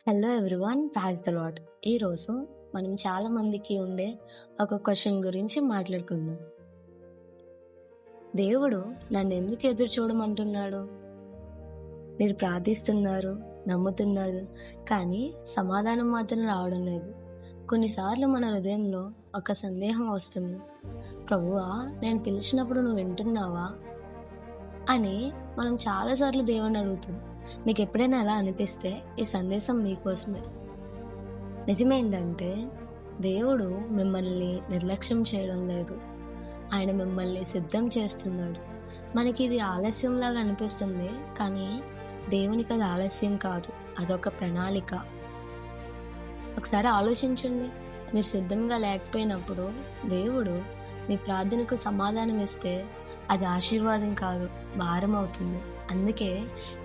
Hello everyone, praise the lord. ఈరోజు మనం చాలా మందికి ఉండే ఒక క్వశ్చన్ గురించి మాట్లాడుకుందాం. దేవుడు నన్ను ఎందుకు ఎదురు చూడమంటున్నాడు? మీరు ప్రార్థిస్తున్నారు, నమ్ముతున్నారు, కానీ సమాధానం మాత్రం రావడం లేదు. కొన్నిసార్లు మన హృదయంలో ఒక సందేహం వస్తుంది. ప్రభువా, నేను పిలిచినప్పుడు నువ్వు వింటున్నావా అని మనం చాలాసార్లు దేవుణ్ణి అడుగుతాం. మీకు ఎప్పుడైనా ఎలా అనిపిస్తే ఈ సందేశం మీకోసమే. నిజమేంటంటే దేవుడు మిమ్మల్ని నిర్లక్ష్యం చేయడం లేదు. ఆయన మిమ్మల్ని సిద్ధం చేస్తున్నాడు. మనకి ఇది ఆలస్యంలాగా అనిపిస్తుంది, కానీ దేవునికి అది ఆలస్యం కాదు, అదొక ప్రణాళిక. ఒకసారి ఆలోచించండి. మీరు సిద్ధంగా లేకపోయినప్పుడు దేవుడు మీ ప్రార్థనకు సమాధానం ఇస్తే అది ఆశీర్వాదం కాదు, భారం అవుతుంది. అందుకే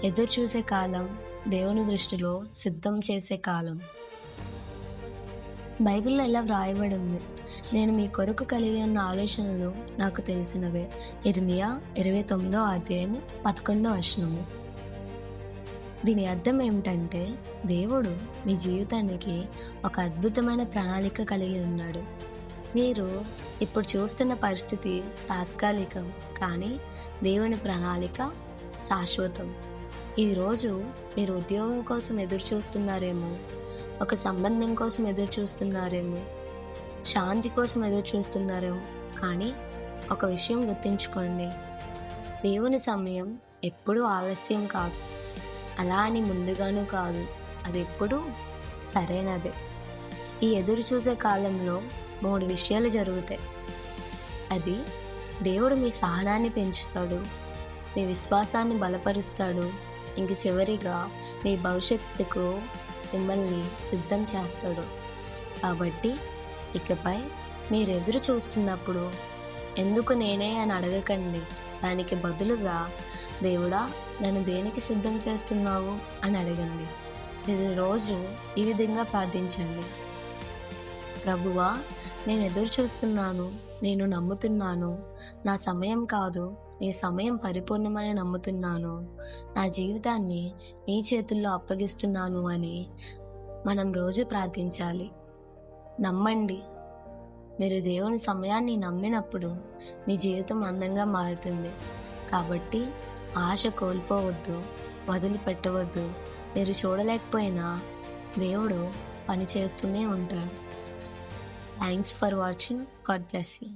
ఎదురు చూసే కాలం దేవుని దృష్టిలో సిద్ధం చేసే కాలం. బైబిల్లో ఇలా వ్రాయబడి ఉంది, నేను మీ కొరకు కలిగి ఉన్న ఆలోచనలు నాకు తెలిసినవే. ఇర్మియా 29వ అధ్యాయం 11వ వచనము. దీని అర్థం ఏమిటంటే దేవుడు మీ జీవితానికి ఒక అద్భుతమైన ప్రణాళిక కలిగి ఉన్నాడు. మీరు ఇప్పుడు చూస్తున్న పరిస్థితి తాత్కాలికం, కానీ దేవుని ప్రణాళిక శాశ్వతం. ఈరోజు మీరు ఉద్యోగం కోసం ఎదురు చూస్తున్నారేమో, ఒక సంబంధం కోసం ఎదురు చూస్తున్నారేమో, శాంతి కోసం ఎదురు చూస్తున్నారేమో, కానీ ఒక విషయం గుర్తుంచుకోండి, దేవుని సమయం ఎప్పుడూ ఆలస్యం కాదు, అలా అని ముందుగాను కాదు, అది ఎప్పుడూ సరైనదే. ఈ ఎదురు చూసే కాలంలో 3 విషయాలు జరుగుతాయి. అది దేవుడు మీ సహనాన్ని పెంచుతాడు, మీ విశ్వాసాన్ని బలపరుస్తాడు, ఇంక చివరిగా మీ భవిష్యత్తుకు మిమ్మల్ని సిద్ధం చేస్తాడు. కాబట్టి ఇకపై మీరు ఎదురు చూస్తున్నప్పుడు ఎందుకు నేనే అని అడగకండి. దానికి బదులుగా దేవుడా, నన్ను దేనికి సిద్ధం చేస్తున్నావు అని అడగండి. మీరు రోజు ఈ విధంగా ప్రార్థించండి. ప్రభువా, నేను ఎదురు చూస్తున్నాను, నేను నమ్ముతున్నాను, నా సమయం కాదు, నీ సమయం పరిపూర్ణమని నమ్ముతున్నాను, నా జీవితాన్ని నీ చేతుల్లో అప్పగిస్తున్నాను అని మనం రోజు ప్రార్థించాలి. నమ్మండి. మీరు దేవుని సమయాన్ని నమ్మినప్పుడు మీ జీవితం అందంగా మారుతుంది. కాబట్టి ఆశ కోల్పోవద్దు, వదిలిపెట్టవద్దు. మీరు చూడలేకపోయినా దేవుడు పని చేస్తూనే ఉంటాడు. Thanks for watching. God bless you.